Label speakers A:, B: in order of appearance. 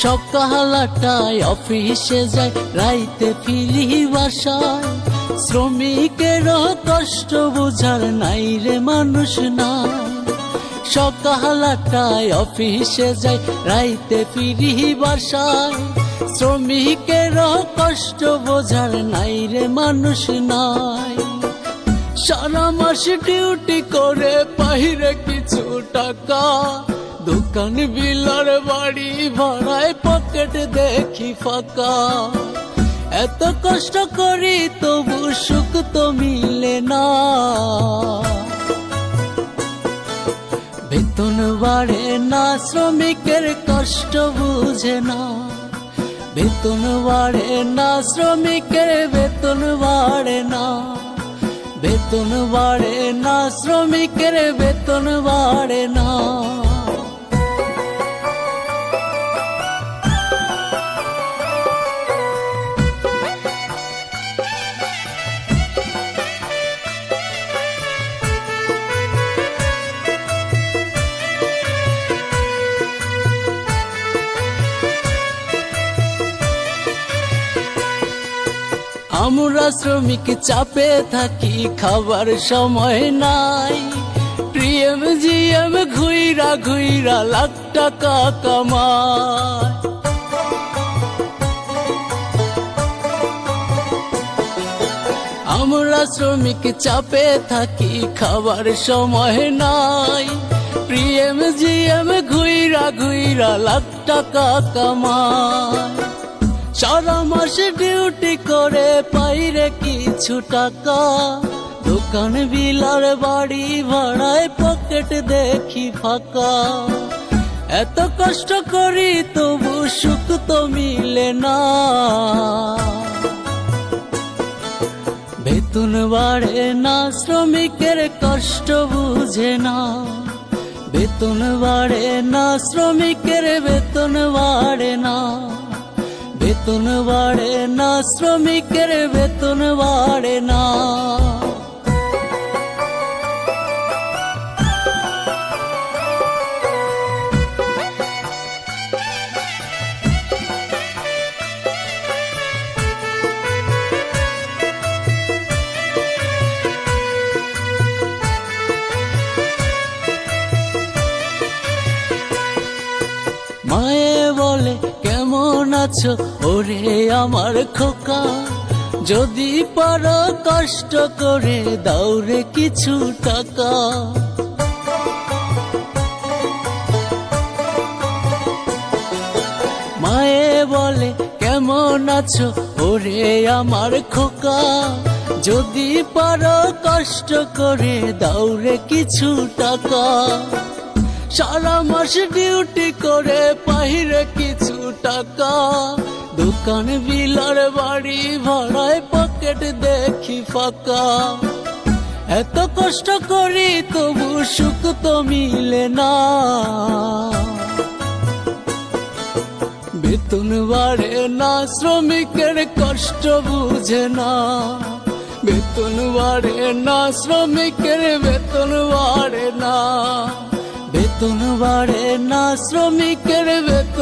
A: সকালটায় অফিসে যায়, রাইতে ফিরি বাসায়। শ্রমিকের কষ্ট বুঝার নাই রে মানুষ নাই। সকালটায় অফিসে যায়, রাইতে ফিরি বাসায়। শ্রমিকের কষ্ট বোঝার নাই রে মানুষ নাই। সারা মাস ডিউটি করে বাইরে কিছু টাকা, দোকান বিলার বাড়ি ভাড়ায় পকেট দেখি ফাঁকা। এত কষ্ট করি তবু সুখ তো মিলে না। বেতন বাড়ে না, শ্রমিকের কষ্ট বুঝে না। বেতন বাড়ে না, শ্রমিকের বেতন বাড়ে না। বেতন বাড়ে না, শ্রমিকের বেতন বাড়ে না। আমরা শ্রমিক চাপে থাকি, খাবার সময় নাই। প্রিএম জিএম ঘুইরা ঘুইরা লাখ টাকা কামায়। আমরা শ্রমিক চাপে থাকি, খাবার সময় নাই। প্রিএম জিএম ঘুইরা ঘুইরা লাখ টাকা কামায়। সারা মাস ডিউটি করে পাইরে কিছু টাকা, দোকান বিলার বাড়ি ভাড়ায় পকেট দেখি ফাঁকা। এত কষ্ট করি তবু সুখ তো মিলে না। বেতন বাড়ে না, শ্রমিকের কষ্ট বুঝে না। বেতন বাড়ে না, শ্রমিকের বেতন বাড়ে না। বেতন বাড়ে না, শ্রমিকের বেতন বাড়ে না। মায়ে বলে কেমন আছো ওরে আমার খোকা, যদি পারো কষ্ট করে দাও রে কিছু টাকা। মায়ে বলে কেমন আছো ওরে আমার খোকা, যদি পারো কষ্ট করে দাও রে কিছু টাকা। সারা মাস ডিউটি করে বাইরে কিছু টাকা, দোকান বিলার বাড়ি ভাড়ায় পকেট দেখি ফাঁকা। এত কষ্ট করি তবু সুখ তো মিলে না। বেতন বাড়ে না, শ্রমিকের কষ্ট বুঝে না। বেতন বাড়ে না, শ্রমিকের বেতন বাড়ে না। বেতন বাড়ে না, শ্রমিকের বেতন